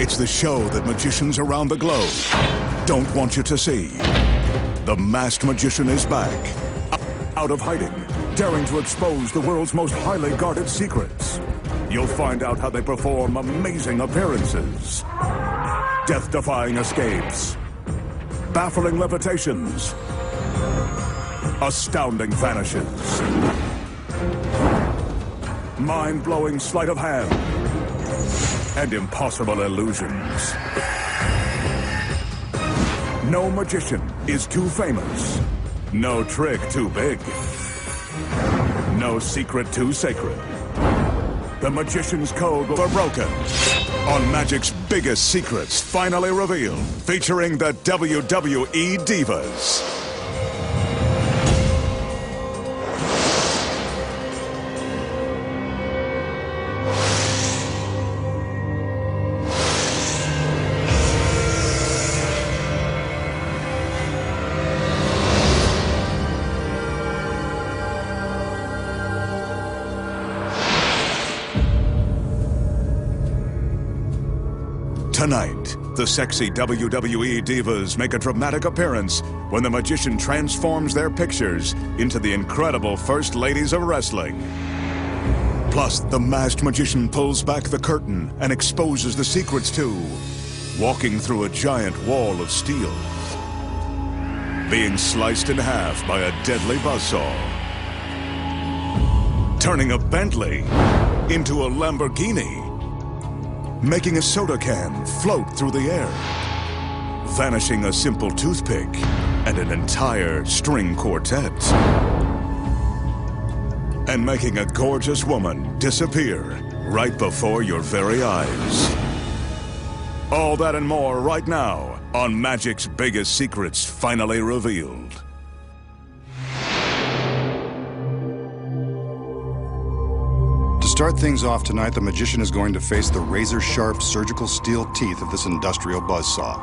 It's the show that magicians around the globe don't want you to see. The masked magician is back, out of hiding, daring to expose the world's most highly guarded secrets. You'll find out how they perform amazing appearances, death-defying escapes, baffling levitations, astounding vanishes, mind-blowing sleight of hand, and impossible illusions. No magician is too famous. No trick too big. No secret too sacred. The magician's code will be broken. On Magic's biggest secrets finally revealed, featuring the WWE Divas. Tonight, the sexy WWE Divas make a dramatic appearance when the magician transforms their pictures into the incredible First Ladies of Wrestling. Plus, the masked magician pulls back the curtain and exposes the secrets too, walking through a giant wall of steel, being sliced in half by a deadly buzzsaw, turning a Bentley into a Lamborghini, making a soda can float through the air, vanishing a simple toothpick and an entire string quartet, and making a gorgeous woman disappear right before your very eyes. All that and more right now on Magic's biggest secrets finally revealed. To start things off tonight, the magician is going to face the razor-sharp surgical steel teeth of this industrial buzzsaw.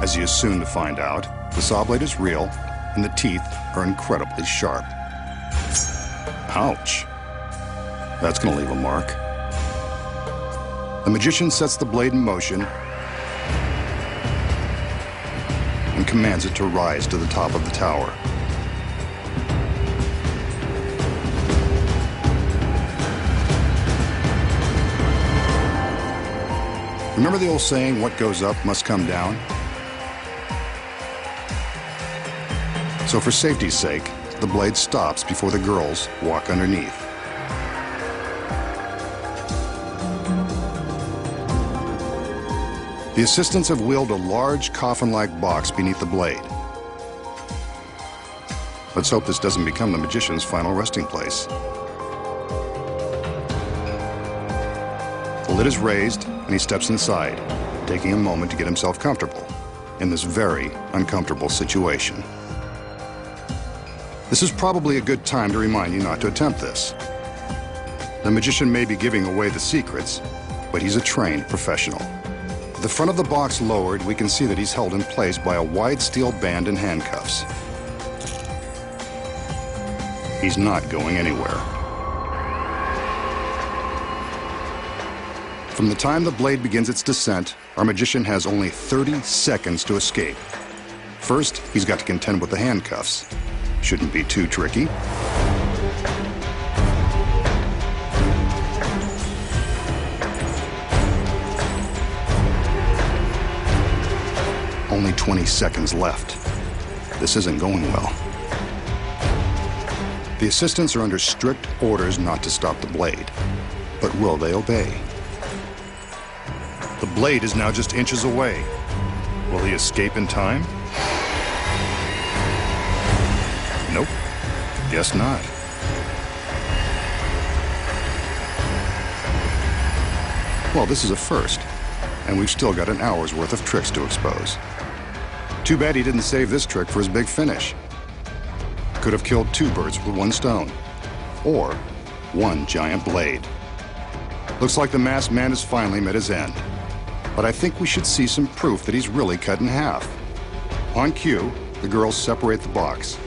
As he is soon to find out, the saw blade is real and the teeth are incredibly sharp. Ouch. That's going to leave a mark. The magician sets the blade in motion and commands it to rise to the top of the tower. Remember the old saying, what goes up must come down? So for safety's sake, the blade stops before the girls walk underneath. The assistants have wheeled a large coffin-like box beneath the blade. Let's hope this doesn't become the magician's final resting place. The lid is raised, and he steps inside, taking a moment to get himself comfortable in this very uncomfortable situation. This is probably a good time to remind you not to attempt this. The magician may be giving away the secrets, but he's a trained professional. With the front of the box lowered, we can see that he's held in place by a wide steel band and handcuffs. He's not going anywhere. From the time the blade begins its descent, our magician has only 30 seconds to escape. First, he's got to contend with the handcuffs. Shouldn't be too tricky. Only 20 seconds left. This isn't going well. The assistants are under strict orders not to stop the blade. But will they obey? The blade is now just inches away. Will he escape in time? Nope. Guess not. Well, this is a first, and we've still got an hour's worth of tricks to expose. Too bad he didn't save this trick for his big finish. Could have killed two birds with one stone, or one giant blade. Looks like the masked man has finally met his end. But I think we should see some proof that he's really cut in half. On cue, the girls separate the box.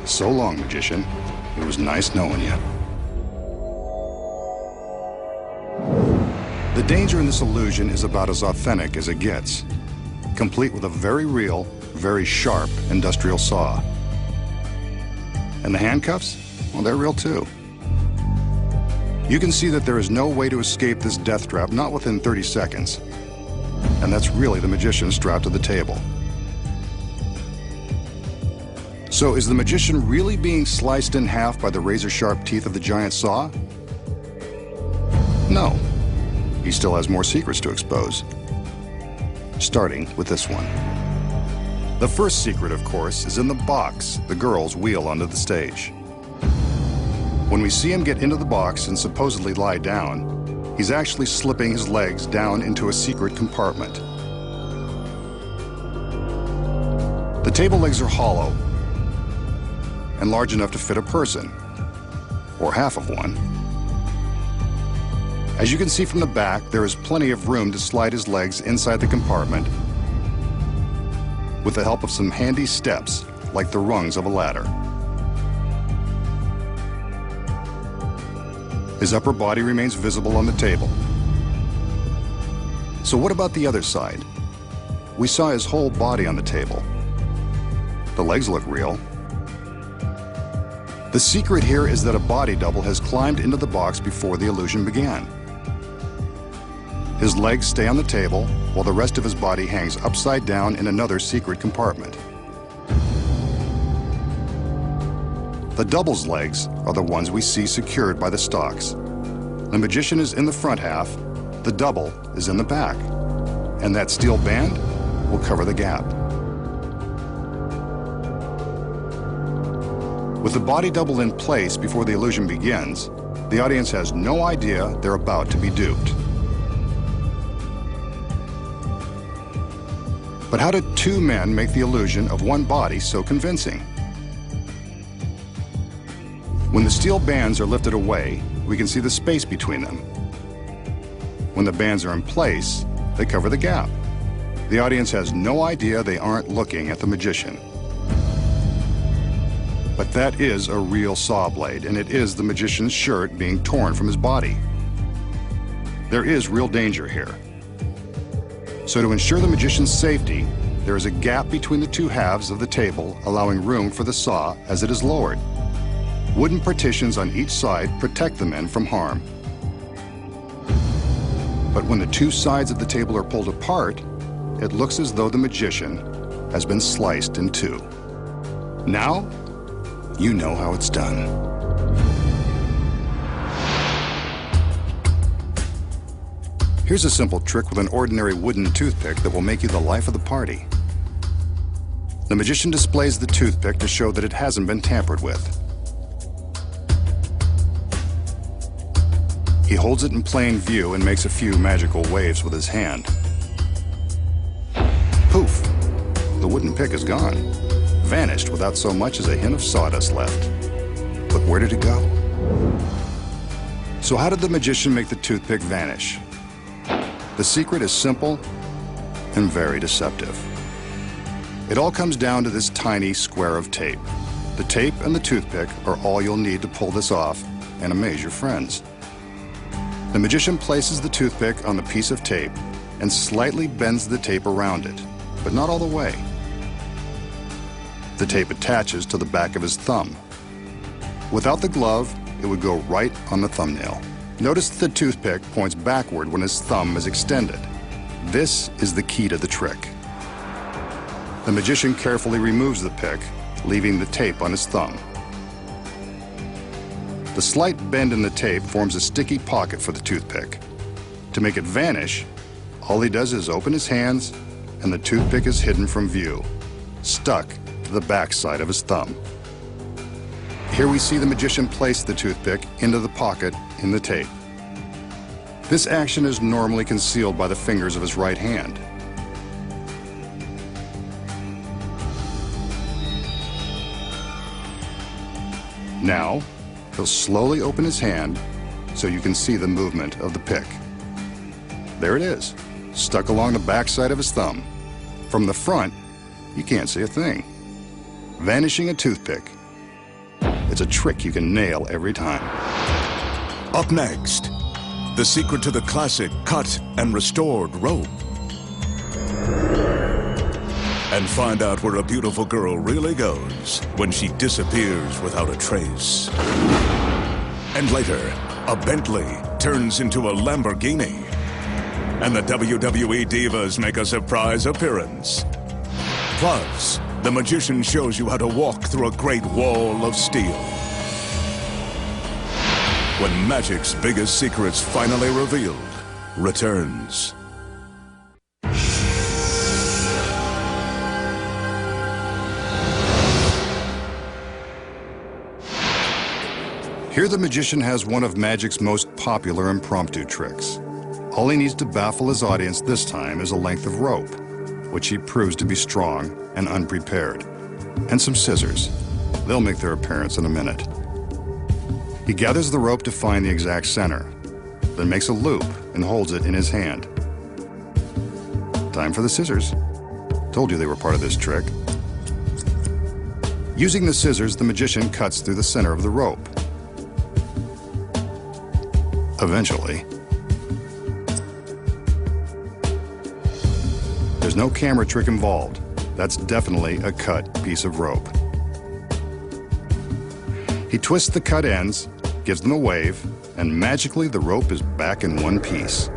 So long, magician. It was nice knowing you. The danger in this illusion is about as authentic as it gets, complete with a very real, very sharp industrial saw. And the handcuffs? Well, they're real too. You can see that there is no way to escape this death trap, not within 30 seconds. And that's really the magician strapped to the table. So is the magician really being sliced in half by the razor-sharp teeth of the giant saw? No. He still has more secrets to expose. Starting with this one. The first secret, of course, is in the box the girls wheel onto the stage. When we see him get into the box and supposedly lie down, he's actually slipping his legs down into a secret compartment. The table legs are hollow and large enough to fit a person, or half of one. As you can see from the back, there is plenty of room to slide his legs inside the compartment with the help of some handy steps, like the rungs of a ladder. His upper body remains visible on the table. So what about the other side? We saw his whole body on the table. The legs look real. The secret here is that a body double has climbed into the box before the illusion began. His legs stay on the table, while the rest of his body hangs upside down in another secret compartment. The double's legs are the ones we see secured by the stalks. The magician is in the front half, the double is in the back, and that steel band will cover the gap. With the body double in place before the illusion begins, the audience has no idea they're about to be duped. But how did two men make the illusion of one body so convincing? When the steel bands are lifted away, we can see the space between them. When the bands are in place, they cover the gap. The audience has no idea they aren't looking at the magician. But that is a real saw blade, and it is the magician's shirt being torn from his body. There is real danger here. So to ensure the magician's safety, there is a gap between the two halves of the table, allowing room for the saw as it is lowered. Wooden partitions on each side protect the men from harm. But when the two sides of the table are pulled apart, it looks as though the magician has been sliced in two. Now, you know how it's done. Here's a simple trick with an ordinary wooden toothpick that will make you the life of the party. The magician displays the toothpick to show that it hasn't been tampered with. He holds it in plain view and makes a few magical waves with his hand. Poof! The wooden pick is gone. Vanished without so much as a hint of sawdust left. But where did it go? So how did the magician make the toothpick vanish? The secret is simple and very deceptive. It all comes down to this tiny square of tape. The tape and the toothpick are all you'll need to pull this off and amaze your friends. The magician places the toothpick on the piece of tape and slightly bends the tape around it, but not all the way. The tape attaches to the back of his thumb. Without the glove, it would go right on the thumbnail. Notice that the toothpick points backward when his thumb is extended. This is the key to the trick. The magician carefully removes the pick, leaving the tape on his thumb. The slight bend in the tape forms a sticky pocket for the toothpick. To make it vanish, all he does is open his hands, and the toothpick is hidden from view, stuck to the back side of his thumb. Here we see the magician place the toothpick into the pocket in the tape. This action is normally concealed by the fingers of his right hand. Now, he'll slowly open his hand so you can see the movement of the pick. There it is, stuck along the back side of his thumb. From the front, you can't see a thing. Vanishing a toothpick It's a trick you can nail every time. Up next, the secret to the classic cut and restored rope. And find out where a beautiful girl really goes when she disappears without a trace. And later, a Bentley turns into a Lamborghini. And the WWE Divas make a surprise appearance. Plus, the magician shows you how to walk through a great wall of steel. When magic's biggest secrets finally revealed returns. Here the magician has one of magic's most popular impromptu tricks. All he needs to baffle his audience this time is a length of rope, which he proves to be strong and unprepared, and some scissors. They'll make their appearance in a minute. He gathers the rope to find the exact center, then makes a loop and holds it in his hand. Time for the scissors. Told you they were part of this trick. Using the scissors, the magician cuts through the center of the rope. Eventually, there's no camera trick involved. That's definitely a cut piece of rope. He twists the cut ends, gives them a wave, and magically the rope is back in one piece.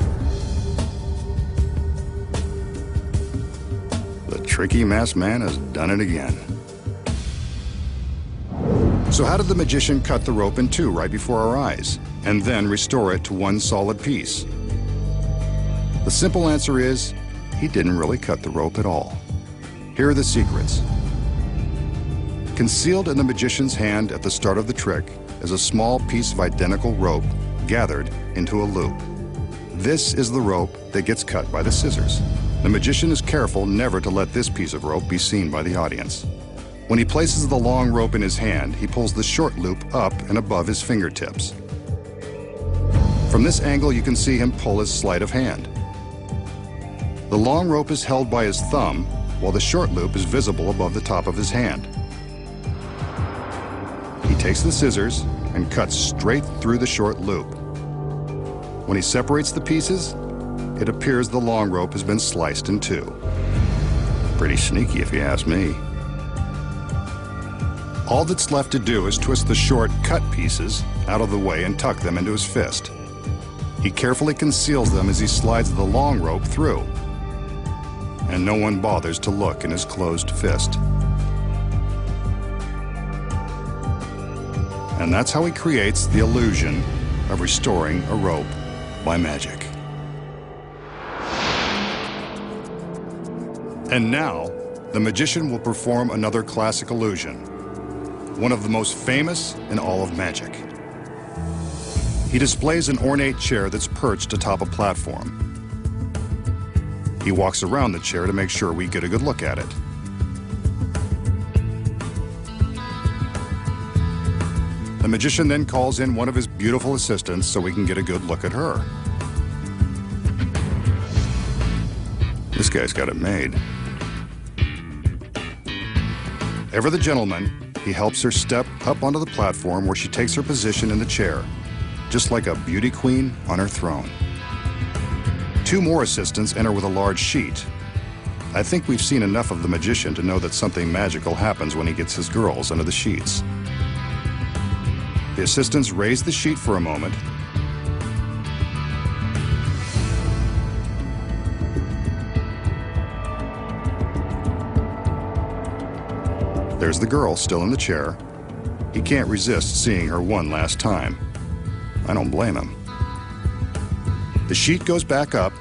The tricky masked man has done it again. So how did the magician cut the rope in two right before our eyes, and then restore it to one solid piece? The simple answer is, he didn't really cut the rope at all. Here are the secrets. Concealed in the magician's hand at the start of the trick is a small piece of identical rope gathered into a loop. This is the rope that gets cut by the scissors. The magician is careful never to let this piece of rope be seen by the audience. When he places the long rope in his hand, he pulls the short loop up and above his fingertips. From this angle, you can see him pull his sleight of hand. The long rope is held by his thumb, while the short loop is visible above the top of his hand. He takes the scissors and cuts straight through the short loop. When he separates the pieces, it appears the long rope has been sliced in two. Pretty sneaky if you ask me. All that's left to do is twist the short cut pieces out of the way and tuck them into his fist. He carefully conceals them as he slides the long rope through, and no one bothers to look in his closed fist. And that's how he creates the illusion of restoring a rope by magic. And now, the magician will perform another classic illusion, one of the most famous in all of magic. He displays an ornate chair that's perched atop a platform. He walks around the chair to make sure we get a good look at it. The magician then calls in one of his beautiful assistants so we can get a good look at her. This guy's got it made. Ever the gentleman, he helps her step up onto the platform where she takes her position in the chair, just like a beauty queen on her throne. Two more assistants enter with a large sheet. I think we've seen enough of the magician to know that something magical happens when he gets his girls under the sheets. The assistants raise the sheet for a moment. There's the girl still in the chair. He can't resist seeing her one last time. I don't blame him. The sheet goes back up,